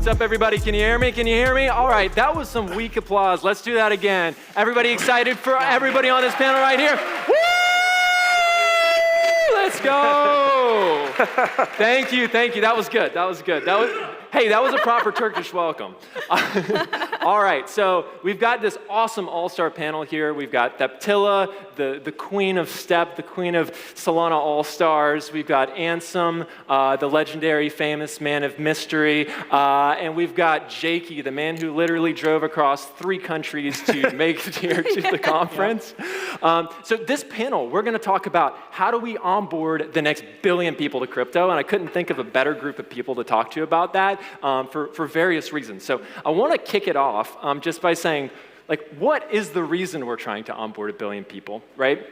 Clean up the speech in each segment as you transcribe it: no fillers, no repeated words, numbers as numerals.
What's up, everybody? Can you hear me? Can you hear me? All right, that was some weak applause. Let's do that again. Everybody excited for everybody on this panel right here? Woo! Let's go. Thank you, thank you. That was good. That was good. Hey, that was a proper Turkish welcome. All right, so we've got this awesome all-star panel here. We've got Theptilla, the queen of Step, the queen of Solana All-Stars. We've got Ansem, the legendary, famous man of mystery. And we've got Jakey, the man who literally drove across 3 countries to make it here to the conference. So this panel, we're going to talk about how do we onboard the next billion people to crypto. And I couldn't think of a better group of people to talk to about that. For various reasons. So I want to kick it off just by saying, like, what is the reason we're trying to onboard 1 billion people, right?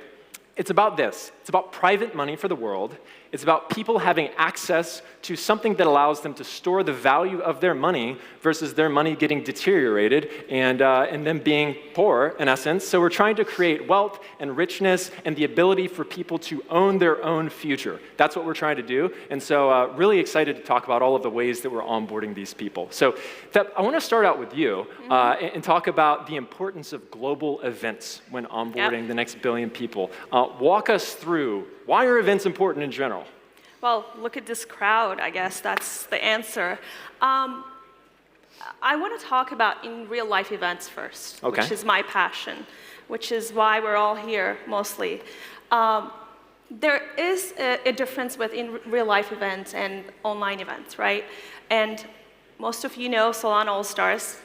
It's about this. It's about private money for the world. It's about people having access to something that allows them to store the value of their money versus their money getting deteriorated and them being poor, in essence. So we're trying to create wealth and richness and the ability for people to own their own future. That's what we're trying to do. And so really excited to talk about all of the ways that we're onboarding these people. So Thep, I want to start out with you and talk about the importance of global events when onboarding the next billion people. Walk us through, why are events important in general? Well, look at this crowd, I guess that's the answer. I want to talk about in real life events first, which is my passion, which is why we're all here mostly. There is a difference within real life events and online events, right? And most of you know Solana All-Stars.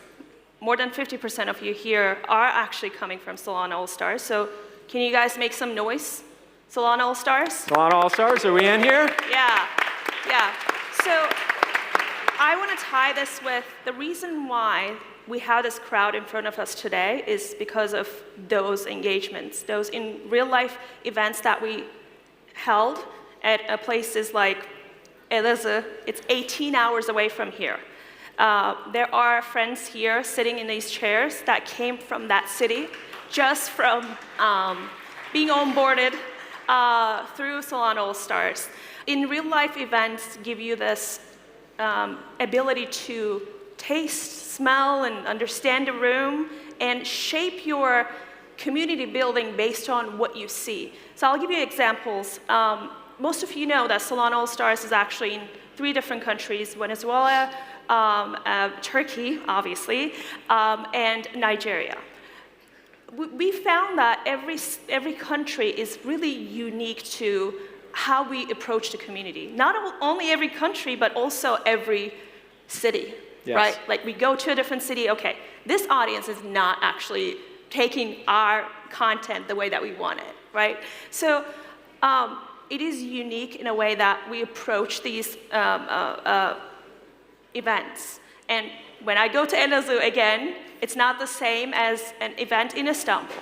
More than 50% of you here are actually coming from Solana All-Stars. So can you guys make some noise? Solana All-Stars? Solana All-Stars, are we in here? Yeah. So I want to tie this with the reason why we have this crowd in front of us today is because of those engagements, those in real life events that we held at places like Elazığ. It's 18 hours away from here. There are friends here sitting in these chairs that came from that city just from being onboarded through Solana All-Stars. In real life events give you this ability to taste, smell, and understand the room and shape your community building based on what you see. So I'll give you examples. Most of you know that Solana All-Stars is actually in 3 different countries: Venezuela, Turkey, obviously, and Nigeria. We found that every country is really unique to how we approach the community. Not only every country, but also every city, right? Like we go to a different city, okay, this audience is not actually taking our content the way that we want it, right? So it is unique in a way that we approach these events. And when I go to Elazığ again, it's not the same as an event in Istanbul.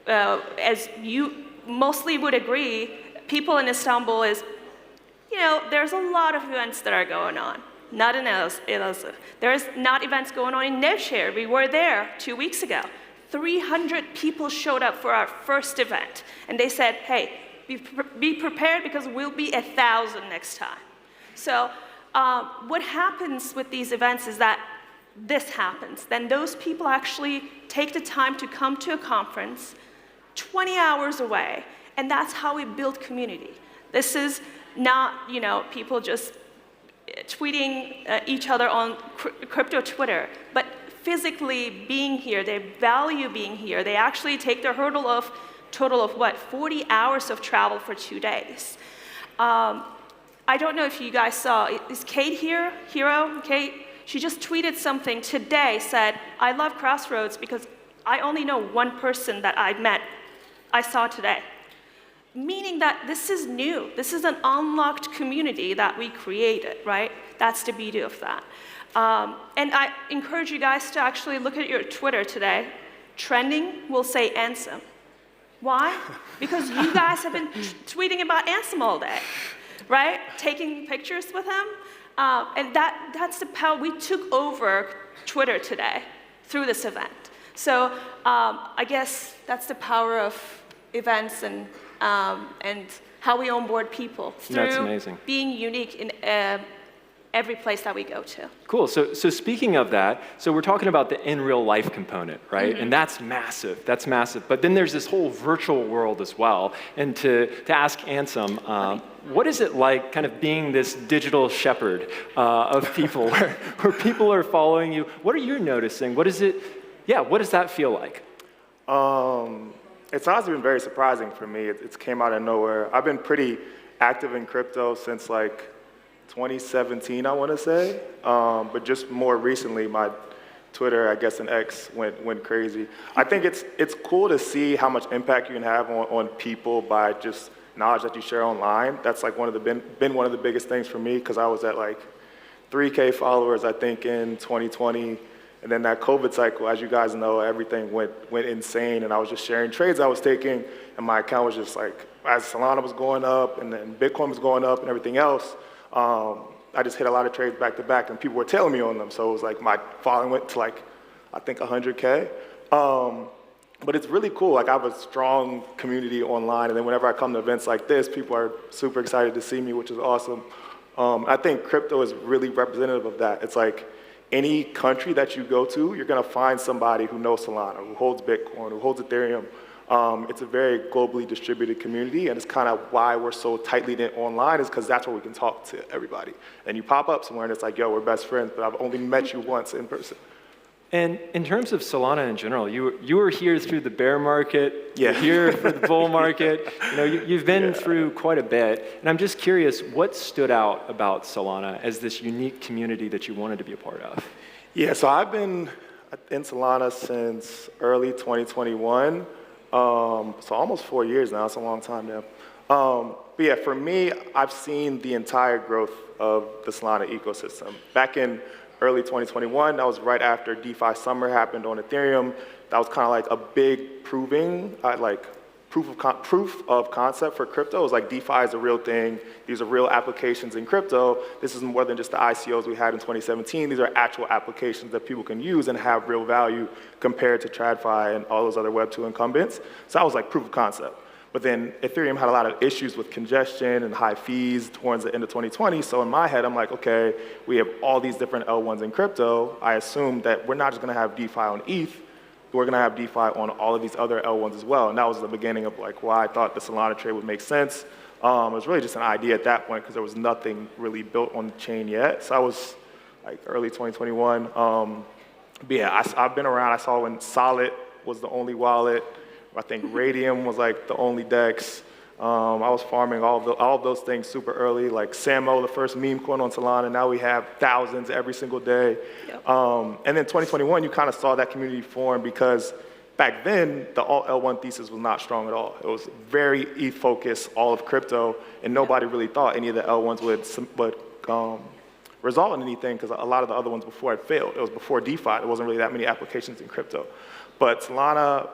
As you mostly would agree, people in Istanbul there's a lot of events that are going on. Not in Elazığ. There's not events going on in Nevşehir. We were there 2 weeks ago. 300 people showed up for our first event. And they said, hey, be prepared because we'll be 1,000 next time. So what happens with these events is that this happens. Then those people actually take the time to come to a conference 20 hours away, and that's how we build community. This is not, people just tweeting each other on crypto Twitter, but physically being here, they value being here. They actually take the total of what, 40 hours of travel for 2 days. I don't know if you guys saw, is Kate here? Hero? Kate? She just tweeted something today, said, I love Crossroads because I only know one person that I saw today. Meaning that this is new. This is an unlocked community that we created, right? That's the beauty of that. And I encourage you guys to actually look at your Twitter today. Trending will say Ansem. Why? Because you guys have been tweeting about Ansem all day, right? Taking pictures with him. And that's the power. We took over Twitter today through this event. So I guess that's the power of events and how we onboard people through That's amazing. being unique in every place that we go to. Cool. So speaking of that, so we're talking about the in real life component, right? And that's massive. That's massive. But then there's this whole virtual world as well. And to ask Ansem, what is it like kind of being this digital shepherd of people where people are following you? What are you noticing? What is it? Yeah, what does that feel like? It's honestly been very surprising for me. It's came out of nowhere. I've been pretty active in crypto since like 2017, I want to say. But just more recently, my Twitter, I guess, and X went crazy. I think it's cool to see how much impact you can have on people by just knowledge that you share online. That's like been one of the biggest things for me, because I was at like 3K followers, I think, in 2020. And then that COVID cycle, as you guys know, everything went insane, and I was just sharing trades I was taking, and my account was just like, as Solana was going up, and then Bitcoin was going up, and everything else, I just hit a lot of trades back to back, and people were tailing me on them. So it was like my following went to like, I think 100K. But it's really cool. Like, I have a strong community online, and then whenever I come to events like this, people are super excited to see me, which is awesome. I think crypto is really representative of that. It's like any country that you go to, you're gonna find somebody who knows Solana, who holds Bitcoin, who holds Ethereum. It's a very globally distributed community, and it's kind of why we're so tightly knit online, is because that's where we can talk to everybody. And you pop up somewhere and it's like, yo, we're best friends, but I've only met you once in person. And in terms of Solana in general, you were here through the bear market, Yeah. you're here for the bull market. You've been through quite a bit, and I'm just curious, what stood out about Solana as this unique community that you wanted to be a part of? Yeah, so I've been in Solana since early 2021, so almost 4 years now. It's a long time now. But yeah, for me, I've seen the entire growth of the Solana ecosystem. Back in early 2021, that was right after DeFi summer happened on Ethereum. That was kind of like a big proof of concept for crypto. It was like, DeFi is a real thing. These are real applications in crypto. This is more than just the ICOs we had in 2017. These are actual applications that people can use and have real value compared to TradFi and all those other Web2 incumbents. So that was like proof of concept. But then Ethereum had a lot of issues with congestion and high fees towards the end of 2020. So in my head, I'm like, okay, we have all these different L1s in crypto. I assume that we're not just going to have DeFi on ETH, we're going to have DeFi on all of these other L1s as well. And that was the beginning of like why I thought the Solana trade would make sense. It was really just an idea at that point, because there was nothing really built on the chain yet. So I was like early 2021. But yeah, I've been around. I saw when Solid was the only wallet. I think Radium was like the only DEX. I was farming all of those things super early, like Samo, the first meme coin on Solana. Now we have thousands every single day. Yep. And then 2021, you kind of saw that community form, because back then, the alt L1 thesis was not strong at all. It was very ETH focused, all of crypto, and nobody really thought any of the L1s would result in anything, because a lot of the other ones before had failed. It was before DeFi. There wasn't really that many applications in crypto. But Solana,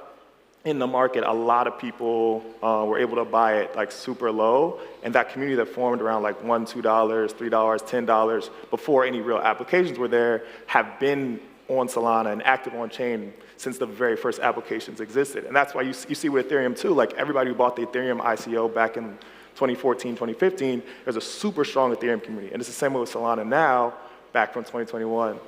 in the market, a lot of people were able to buy it like super low, and that community that formed around like $1, $2, $3, $10 before any real applications were there have been on Solana and active on chain since the very first applications existed. And that's why you see with Ethereum too, like everybody who bought the Ethereum ICO back in 2014, 2015, there's a super strong Ethereum community. And it's the same way with Solana now, back from 2021.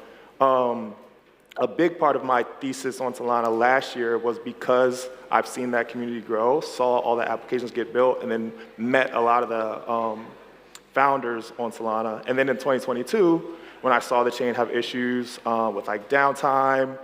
A big part of my thesis on Solana last year was because I've seen that community grow, saw all the applications get built, and then met a lot of the founders on Solana. And then in 2022, when I saw the chain have issues with like downtime,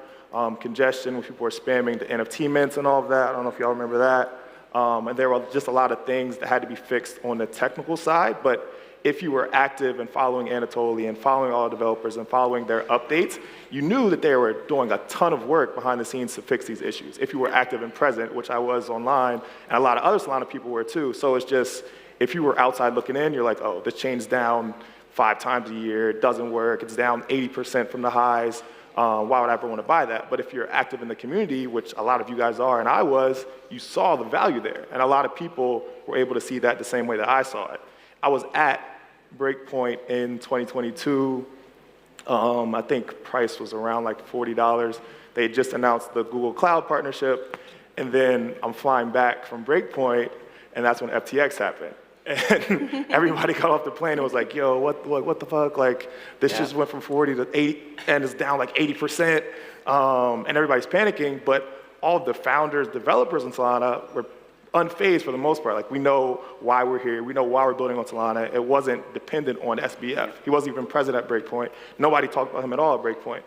congestion, when people were spamming the NFT mints and all of that, I don't know if y'all remember that. And there were just a lot of things that had to be fixed on the technical side, but if you were active and following Anatoly and following all the developers and following their updates, you knew that they were doing a ton of work behind the scenes to fix these issues. If you were active and present, which I was online, and a lot of other Solana people were too. So it's just, if you were outside looking in, you're like, oh, this chain's down 5 times a year, it doesn't work, it's down 80% from the highs. Why would I ever want to buy that? But if you're active in the community, which a lot of you guys are, and I was, you saw the value there. And a lot of people were able to see that the same way that I saw it. I was at Breakpoint in 2022. I think price was around like $40. They had just announced the Google Cloud partnership, and then I'm flying back from Breakpoint, and that's when FTX happened. And everybody got off the plane and was like, yo, what the fuck? Like, this just went from 40 to 80 and it's down like 80%. And everybody's panicking, but all of the founders, developers in Solana were unfazed for the most part. Like, we know why we're here. We know why we're building on Solana. It wasn't dependent on SBF. He wasn't even present at Breakpoint. Nobody talked about him at all at Breakpoint.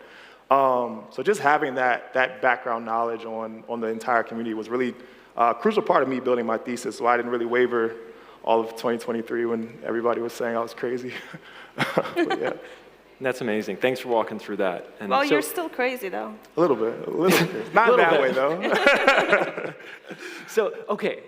So just having that background knowledge on the entire community was really a crucial part of me building my thesis, so I didn't really waver all of 2023 when everybody was saying I was crazy. But yeah. That's amazing. Thanks for walking through that. And Well, so, you're still crazy, though. A little bit. Not in that way, though. So, okay,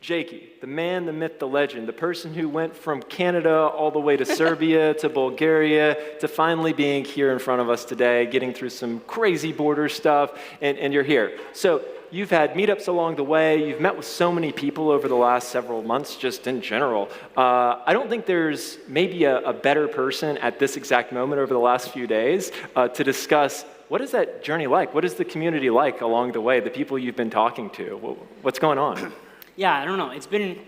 Jakey, the man, the myth, the legend, the person who went from Canada all the way to Serbia to Bulgaria to finally being here in front of us today, getting through some crazy border stuff, and you're here. So you've had meetups along the way. You've met with so many people over the last several months, just in general. I don't think there's maybe a better person at this exact moment over the last few days to discuss what is that journey like? What is the community like along the way, the people you've been talking to? What's going on? Yeah, I don't know. It's been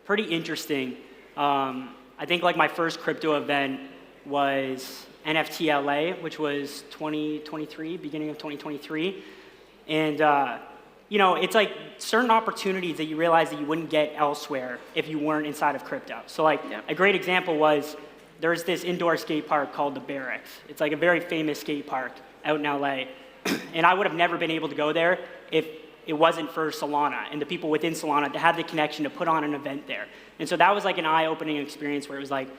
pretty interesting. I think like my first crypto event was NFT LA, which was 2023, beginning of 2023. And you know, it's like certain opportunities that you realize that you wouldn't get elsewhere if you weren't inside of crypto. So like a great example was there's this indoor skate park called the Barracks. It's like a very famous skate park out in LA. And I would have never been able to go there if it wasn't for Solana and the people within Solana that had the connection to put on an event there. And so that was like an eye-opening experience where it was like,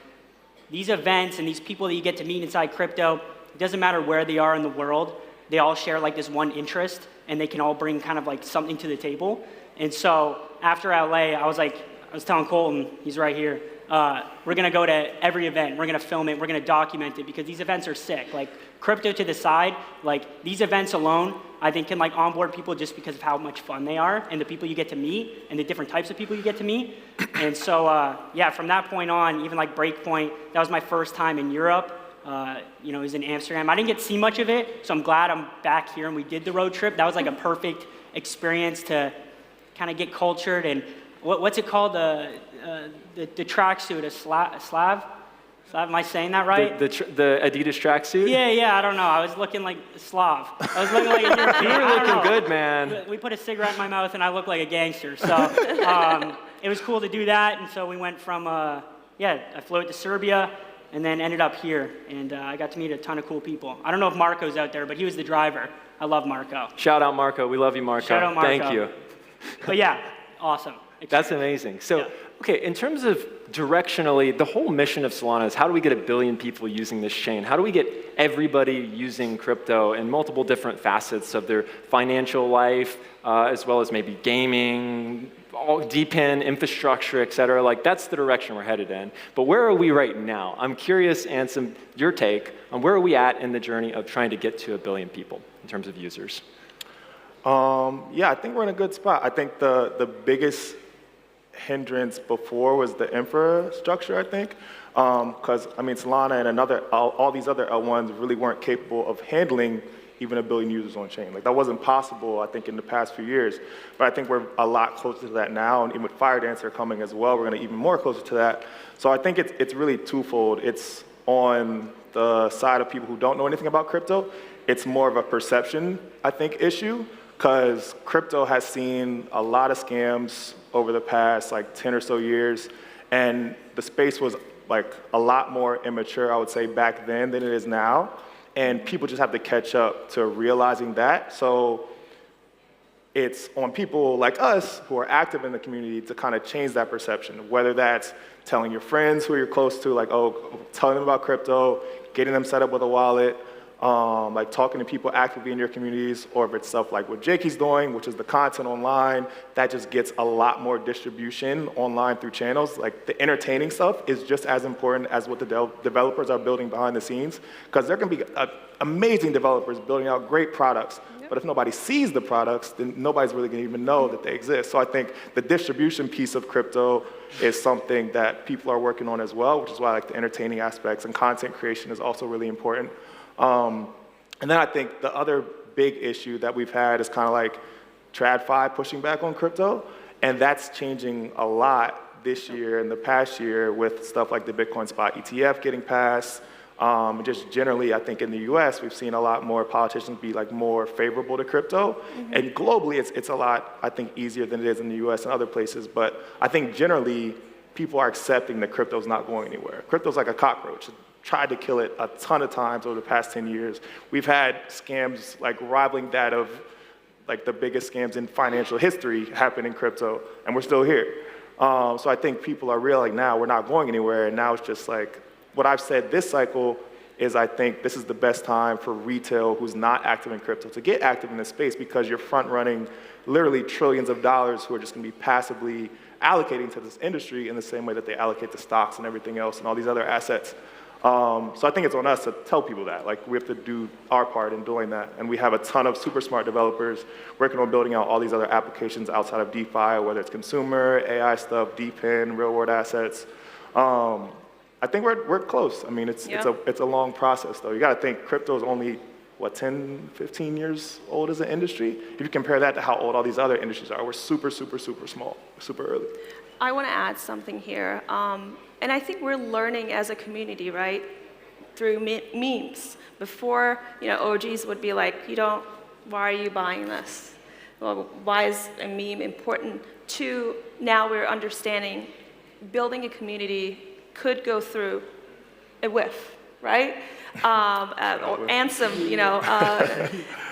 these events and these people that you get to meet inside crypto, it doesn't matter where they are in the world, they all share like this one interest and they can all bring kind of like something to the table. And so after LA, I was telling Colton, he's right here, we're gonna go to every event, we're gonna film it, we're gonna document it because these events are sick. Like crypto to the side, like these events alone, I think can like onboard people just because of how much fun they are and the people you get to meet and the different types of people you get to meet. And so, yeah, from that point on, even like Breakpoint, that was my first time in Europe. You know, it was in Amsterdam. I didn't get to see much of it, so I'm glad I'm back here and we did the road trip. That was like a perfect experience to kind of get cultured and what's it called? The tracksuit, a Slav? Am I saying that right? The Adidas tracksuit? Yeah, I don't know. I was looking like a Slav. I was looking like a European. You were looking good, man. We put a cigarette in my mouth and I looked like a gangster. So it was cool to do that. And so we went from, I flew out to Serbia and then ended up here. And I got to meet a ton of cool people. I don't know if Marco's out there, but he was the driver. I love Marco. Shout out Marco. We love you, Marco. Shout out Marco. Thank you. But yeah, awesome. That's amazing. So, okay, in terms of directionally, the whole mission of Solana is how do we get 1 billion people using this chain? How do we get everybody using crypto in multiple different facets of their financial life, as well as maybe gaming, all deep in infrastructure, et cetera? Like, that's the direction we're headed in. But where are we right now? I'm curious, Ansem, your take on where are we at in the journey of trying to get to 1 billion people in terms of users? Yeah, I think we're in a good spot. I think the biggest hindrance before was the infrastructure, I think. Because, I mean, Solana and all these other L1s really weren't capable of handling even 1 billion users on chain. Like, that wasn't possible, I think, in the past few years. But I think we're a lot closer to that now, and even with Firedancer coming as well, we're going to even more closer to that. So I think it's really twofold. It's on the side of people who don't know anything about crypto. It's more of a perception, I think, issue, because crypto has seen a lot of scams over the past like 10 or so years, and the space was like a lot more immature, I would say, back then than it is now, and people just have to catch up to realizing that. So it's on people like us who are active in the community to kind of change that perception, whether that's telling your friends who you're close to, like, oh, telling them about crypto, getting them set up with a wallet, like talking to people actively in your communities, or if it's stuff like what Jakey's doing, which is the content online, that just gets a lot more distribution online through channels. Like, the entertaining stuff is just as important as what the developers are building behind the scenes, because there can be amazing developers building out great products, but if nobody sees the products, then nobody's really gonna even know that they exist. So I think the distribution piece of crypto is something that people are working on as well, which is why like the entertaining aspects and content creation is also really important. And then I think the other big issue that we've had is kind of like TradFi pushing back on crypto, and that's changing a lot this year and the past year with stuff like the Bitcoin spot ETF getting passed. Just generally, I think in the US, we've seen a lot more politicians be like more favorable to crypto. And globally, it's a lot, I think, easier than it is in the US and other places. But I think generally, people are accepting that crypto's not going anywhere. Crypto's like a cockroach. Tried to kill it a ton of times over the past 10 years. We've had scams like rivaling that of like the biggest scams in financial history happen in crypto, and we're still here. So I think people are realizing now we're not going anywhere, and now it's just like, what I've said this cycle is I think this is the best time for retail who's not active in crypto to get active in this space, because you're front running literally trillions of dollars who are just gonna be passively allocating to this industry in the same way that they allocate to stocks and everything else and all these other assets. So I think it's on us to tell people that. Like, we have to do our part in doing that. And we have a ton of super smart developers working on building out all these other applications outside of DeFi, whether it's consumer, AI stuff, DePIN, real world assets. I think we're close. I mean, it's a long process, though. You got to think crypto is only, what, 10, 15 years old as an industry? If you compare that to how old all these other industries are, we're super, super, super small, super early. I want to add something here. And I think we're learning as a community, right? Through memes. Before, OGs would be like, why are you buying this? Well, why is a meme important? To now we're understanding building a community could go through a whiff, right? Or Ansem,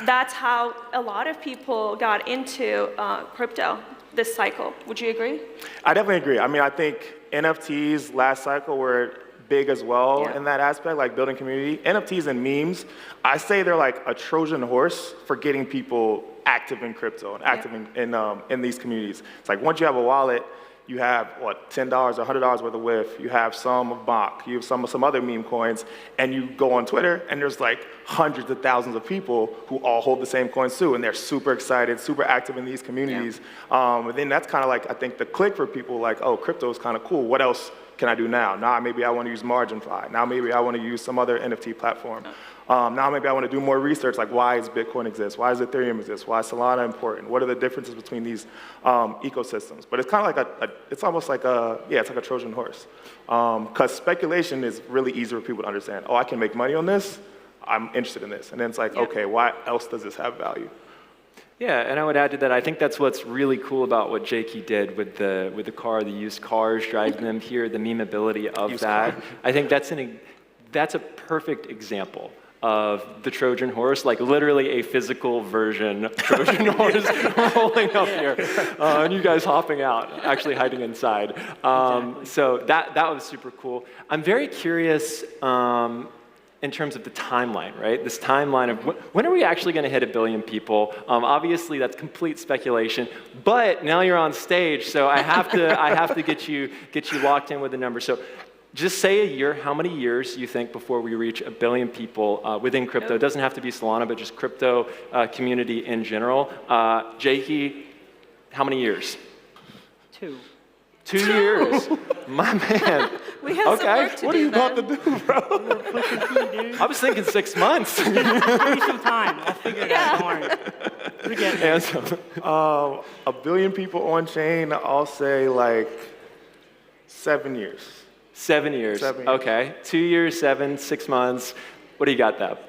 that's how a lot of people got into crypto this cycle. Would you agree? I definitely agree. I mean, I think NFTs last cycle were big as well in that aspect, like building community. NFTs and memes, I say they're like a Trojan horse for getting people active in crypto and active in these communities. It's like once you have a wallet, you have, what, $10 or $100 worth of WIF, you have some of Bach, you have some other meme coins, and you go on Twitter, and there's like hundreds of thousands of people who all hold the same coins too, and they're super excited, super active in these communities. And then that's kind of like, I think, the click for people, like, oh, crypto is kind of cool. What else can I do now? Now maybe I want to use MarginFi. Now maybe I want to use some other NFT platform. Now maybe I want to do more research, like why does Bitcoin exist? Why does Ethereum exist? Why is Solana important? What are the differences between these ecosystems? But it's kind of like it's almost like it's like a Trojan horse. Because speculation is really easy for people to understand. Oh, I can make money on this. I'm interested in this. And then it's like, okay, why else does this have value? Yeah, and I would add to that, I think that's what's really cool about what Jakey did with the car, the used cars, driving them here, the memeability of that. I think that's a perfect example of the Trojan horse, like literally a physical version of Trojan horse rolling up here, and you guys hopping out, actually hiding inside. So that was super cool. I'm very curious in terms of the timeline, right? This timeline of when are we actually going to hit 1 billion people? Obviously, that's complete speculation. But now you're on stage, so I have to get you locked in with the number. So just say a year. How many years you think before we reach 1 billion people within crypto? It doesn't have to be Solana, but just crypto community in general. Jakey, how many years? 2. 2 years. My man. We have some work to do. What are you about to do, bro? I was thinking 6 months. Give me some time. I'll figure it out. Don't worry. We're getting there. Ansem. 1 billion people on chain, I'll say like 7 years. 7 years. 7 years. Okay. 2 years, 7, 6 months. What do you got, Thep?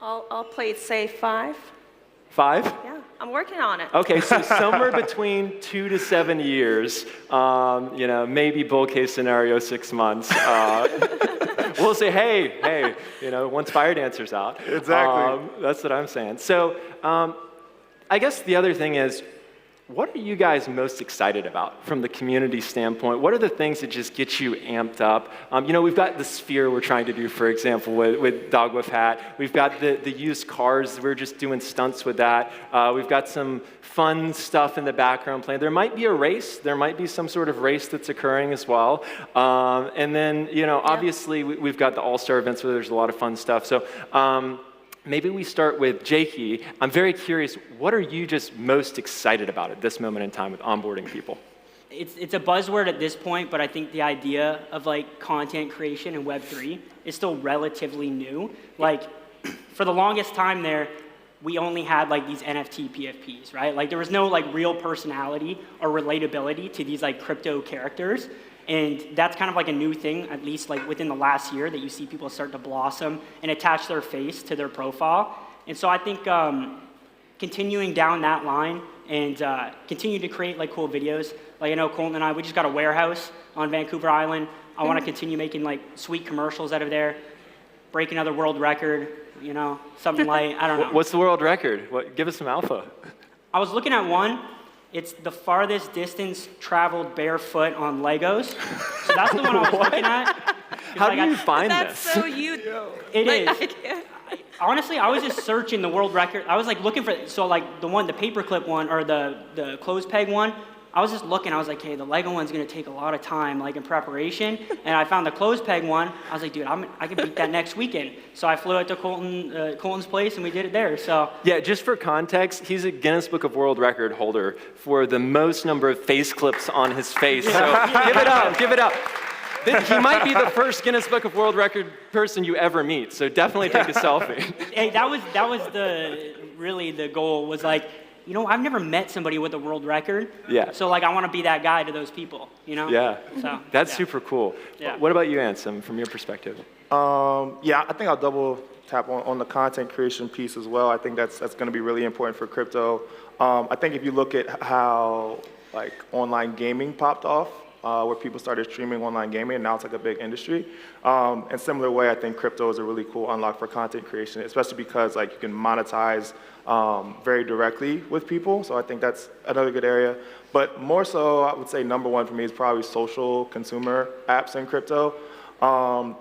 I'll play it safe. 5. 5? Yeah, I'm working on it. Okay, so somewhere between 2 to 7 years, maybe bull case scenario 6 months. We'll say, hey, once Fire Dancer's out. Exactly. That's what I'm saying. So I guess the other thing is, what are you guys most excited about from the community standpoint? What are the things that just get you amped up? We've got the sphere we're trying to do, for example, with Dog with Hat. We've got the used cars. We're just doing stunts with that. We've got some fun stuff in the background playing. There might be a race. There might be some sort of race that's occurring as well. And then, obviously, we've got the all-star events where there's a lot of fun stuff. So maybe we start with Jakey. I'm very curious, what are you just most excited about at this moment in time with onboarding people? It's a buzzword at this point, but I think the idea of like content creation in Web3 is still relatively new. Like for the longest time there, we only had like these NFT PFPs, right? Like there was no like real personality or relatability to these like crypto characters. And that's kind of like a new thing, at least like within the last year, that you see people start to blossom and attach their face to their profile. And so I think continuing down that line and continue to create like cool videos. Like I know Colton and I, we just got a warehouse on Vancouver Island. I want to continue making like sweet commercials out of there, break another world record, you know, something light, I don't know. What's the world record? Give us some alpha. I was looking at one. It's the farthest distance traveled barefoot on Legos. So that's the one I was looking at. How do you find That's this? so you. It like, is. Honestly, I was just searching the world record. I was like looking for, so like the paperclip one or the clothes peg one, I was just looking, I was like, hey, the Lego one's gonna take a lot of time, like in preparation. And I found the clothes peg one. I was like, dude, I can beat that next weekend. So I flew out to Colton's place and we did it there, so. Yeah, just for context, he's a Guinness Book of World Record holder for the most number of face clips on his face. So give it up, give it up. He might be the first Guinness Book of World Record person you ever meet, so definitely take a selfie. Hey, that was really the goal was like, you know, I've never met somebody with a world record. Yeah. So like I want to be that guy to those people, you know? Yeah. So That's yeah. super cool. Yeah. What about you, Ansem, from your perspective? Yeah, I think I'll double tap on the content creation piece as well. I think that's going to be really important for crypto. I think if you look at how like online gaming popped off, where people started streaming online gaming, and now it's like a big industry. In similar way, I think crypto is a really cool unlock for content creation, especially because like you can monetize very directly with people. So I think that's another good area. But more so, I would say number one for me is probably social consumer apps in crypto.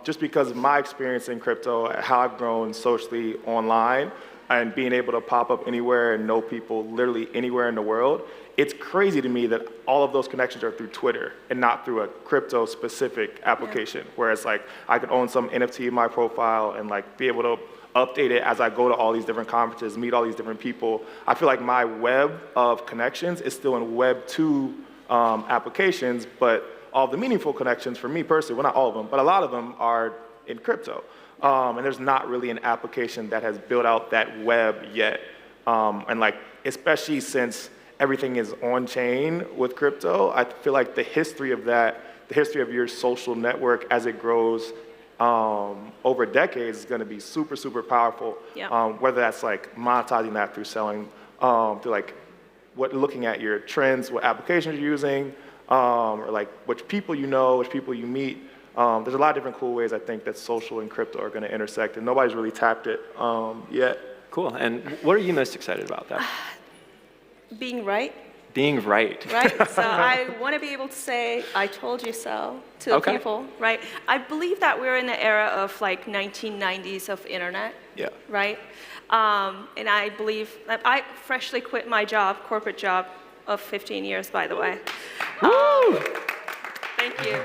Just because of my experience in crypto, how I've grown socially online, and being able to pop up anywhere and know people literally anywhere in the world, it's crazy to me that all of those connections are through Twitter and not through a crypto-specific application. Yeah. Whereas like I could own some NFT in my profile and like be able to update it as I go to all these different conferences, meet all these different people. I feel like my web of connections is still in Web 2 applications, but all the meaningful connections for me personally, well, not all of them, but a lot of them are in crypto. And there's not really an application that has built out that web yet. And like, especially since everything is on chain with crypto, I feel like the history of that, the history of your social network as it grows over decades is going to be super, super powerful. Yeah. Whether that's like monetizing that through selling, through like looking at your trends, what applications you're using, or like which people you know, which people you meet. There's a lot of different cool ways I think that social and crypto are going to intersect, and nobody's really tapped it yet. Cool. And what are you most excited about that? Being right. Being right. Right. So I want to be able to say, I told you so to people, right? I believe that we're in the era of like 1990s of internet. Yeah. Right? And I believe that I freshly quit my job, corporate job of 15 years, by the way. Woo! Thank you.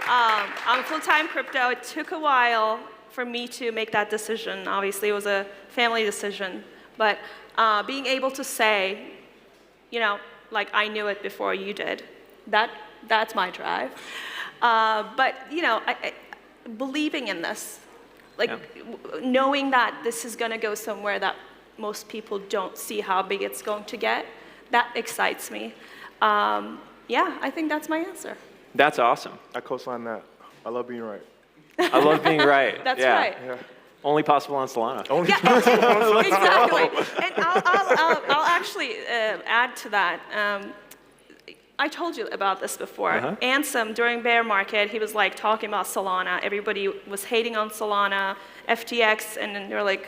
I'm full-time crypto. It took a while for me to make that decision. Obviously, it was a family decision. But being able to say, you know, like I knew it before you did, that's my drive. But, you know, believing in this, like knowing that this is going to go somewhere that most people don't see how big it's going to get, that excites me. Yeah, I think that's my answer. That's awesome. I co-sign that. I love being right. I love being right. That's right. Yeah. Only possible on Solana. Only Exactly. And I'll actually add to that. I told you about this before. Ansem, during bear market, he was like talking about Solana. Everybody was hating on Solana, FTX, and then they're like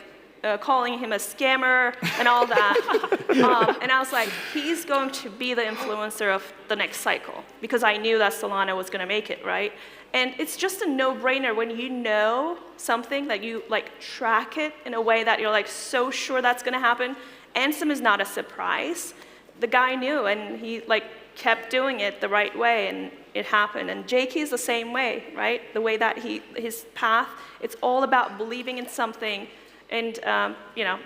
calling him a scammer and all that. And I was like, he's going to be the influencer of the next cycle, because I knew that Solana was going to make it, right? And it's just a no-brainer when you know something that you like track it in a way that you're like so sure that's going to happen. Ansem is not a surprise. The guy knew, and he like kept doing it the right way, and it happened. And Jake is the same way, right? The way that his path, it's all about believing in something, and you know,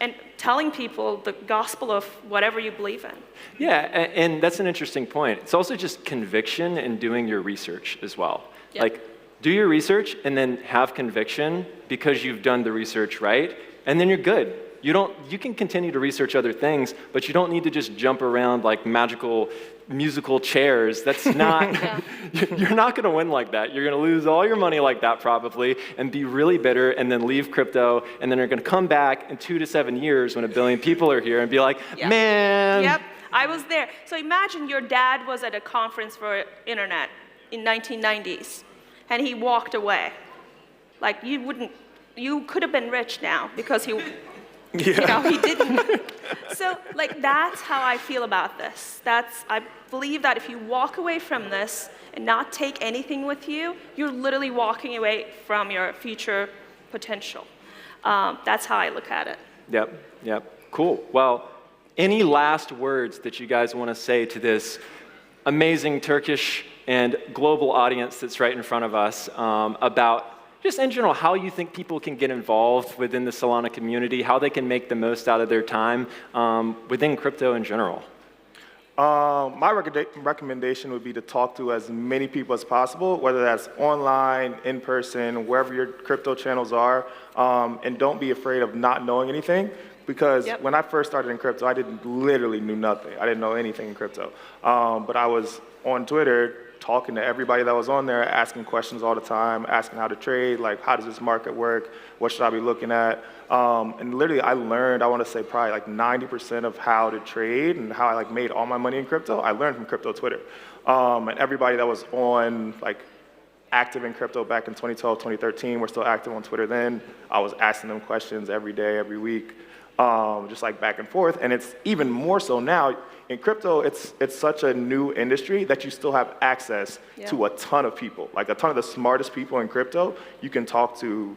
and telling people the gospel of whatever you believe in. Yeah, and that's an interesting point. It's also just conviction and doing your research as well. Yep. Like, do your research and then have conviction because you've done the research right, and then you're good. You can continue to research other things, but you don't need to just jump around like magical musical chairs. That's not, you're not going to win like that. You're going to lose all your money like that probably and be really bitter and then leave crypto, and then you're going to come back in 2 to 7 years when 1 billion people are here and be like, man. Yep, I was there. So imagine your dad was at a conference for internet in 1990s and he walked away. Like you could have been rich now because he he didn't. So like that's how I feel about this. I believe that if you walk away from this and not take anything with you, you're literally walking away from your future potential. That's how I look at it. Yep. Cool. Well, any last words that you guys want to say to this amazing Turkish and global audience that's right in front of us about just in general, how you think people can get involved within the Solana community, how they can make the most out of their time within crypto in general? My recommendation would be to talk to as many people as possible, whether that's online, in person, wherever your crypto channels are, and don't be afraid of not knowing anything. Because when I first started in crypto, I literally knew nothing. I didn't know anything in crypto. But I was on Twitter talking to everybody that was on there, asking questions all the time, asking how to trade, like how does this market work, what should I be looking at, and literally I learned, I want to say probably like 90% of how to trade and how I like made all my money in crypto, I learned from crypto Twitter. And everybody that was on like active in crypto back in 2012, 2013, were still active on Twitter then. I was asking them questions every day, every week, just like back and forth, and it's even more so now. In crypto, it's such a new industry that you still have access to a ton of people. Like a ton of the smartest people in crypto, you can talk to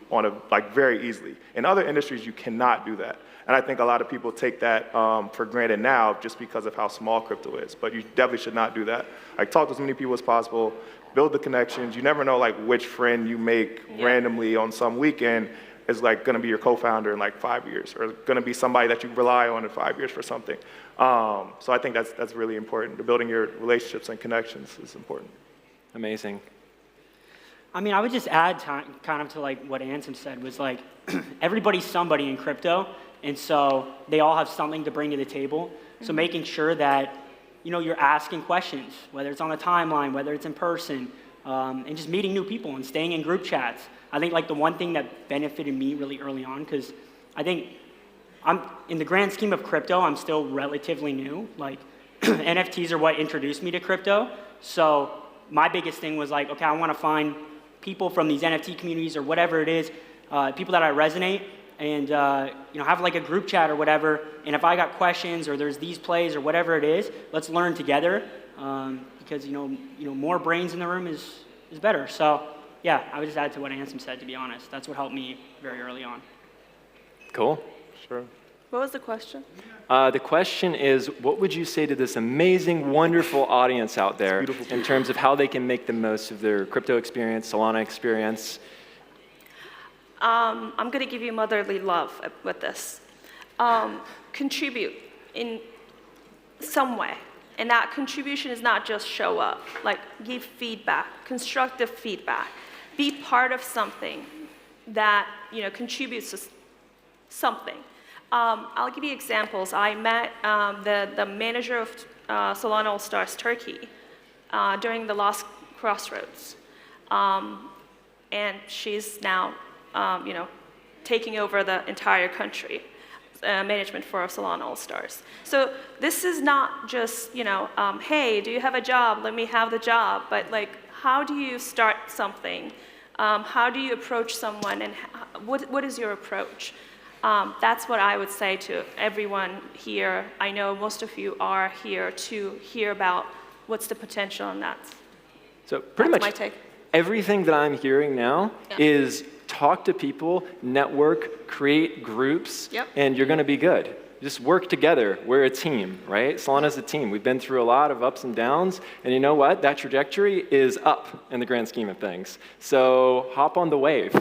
very easily. In other industries, you cannot do that. And I think a lot of people take that for granted now just because of how small crypto is. But you definitely should not do that. Like talk to as many people as possible, build the connections. You never know like which friend you make randomly on some weekend is like going to be your co-founder in like 5 years, or going to be somebody that you rely on in 5 years for something. So I think that's really important. Building your relationships and connections is important. Amazing. I mean, I would just add kind of to like what Ansem said was like, everybody's somebody in crypto, and so they all have something to bring to the table. So making sure that, you're asking questions, whether it's on the timeline, whether it's in person, and just meeting new people and staying in group chats. I think like the one thing that benefited me really early on, because I think in the grand scheme of crypto, I'm still relatively new. Like NFTs are what introduced me to crypto. So my biggest thing was like, okay, I want to find people from these NFT communities or whatever it is, people that I resonate, and have like a group chat or whatever. And if I got questions or there's these plays or whatever it is, let's learn together, because more brains in the room is better. So yeah, I would just add to what Ansem said, to be honest. That's what helped me very early on. Cool. Sure. What was the question? The question is, what would you say to this amazing, wonderful audience out there in terms of how they can make the most of their crypto experience, Solana experience? I'm going to give you motherly love with this. Contribute in some way. And that contribution is not just show up. Like, give feedback, constructive feedback. Be part of something that contributes to something. I'll give you examples. I met the manager of Solana All Stars Turkey during the last Crossroads, and she's now taking over the entire country. Management for Solana All Stars. So this is not just, hey, do you have a job? Let me have the job. But like, how do you start something? How do you approach someone? And what is your approach? That's what I would say to everyone here. I know most of you are here to hear about what's the potential in that. So pretty much my take. Everything that I'm hearing now is talk to people, network, create groups, and you're going to be good. Just work together. We're a team, right? Solana's a team. We've been through a lot of ups and downs, and you know what? That trajectory is up in the grand scheme of things. So hop on the wave.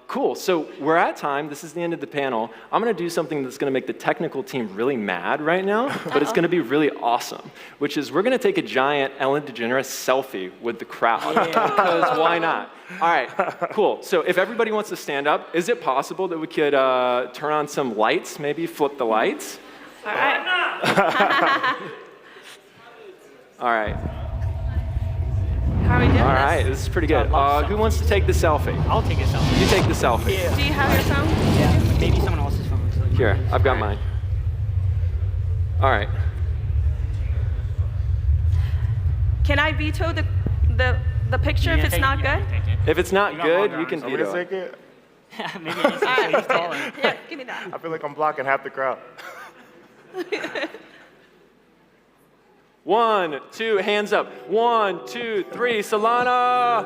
Cool. So we're at time. This is the end of the panel. I'm going to do something that's going to make the technical team really mad right now, but it's going to be really awesome, which is we're going to take a giant Ellen DeGeneres selfie with the crowd. Because why not? All right, cool. So if everybody wants to stand up, is it possible that we could turn on some lights, maybe flip the lights? All right. All right. How are we doing All this? right, this is pretty good. Who wants to take the selfie? I'll take a selfie. You take the selfie. Yeah. Do you have your phone? Yeah, maybe someone else's phone. So Here, I've got mine. All right. Can I veto the picture if it's not good? If it's not good, longer you can I'm gonna veto take it. it. Maybe he's taller. Yeah, give me that. I feel like I'm blocking half the crowd. 1, 2, hands up. 1, 2, 3, Solana!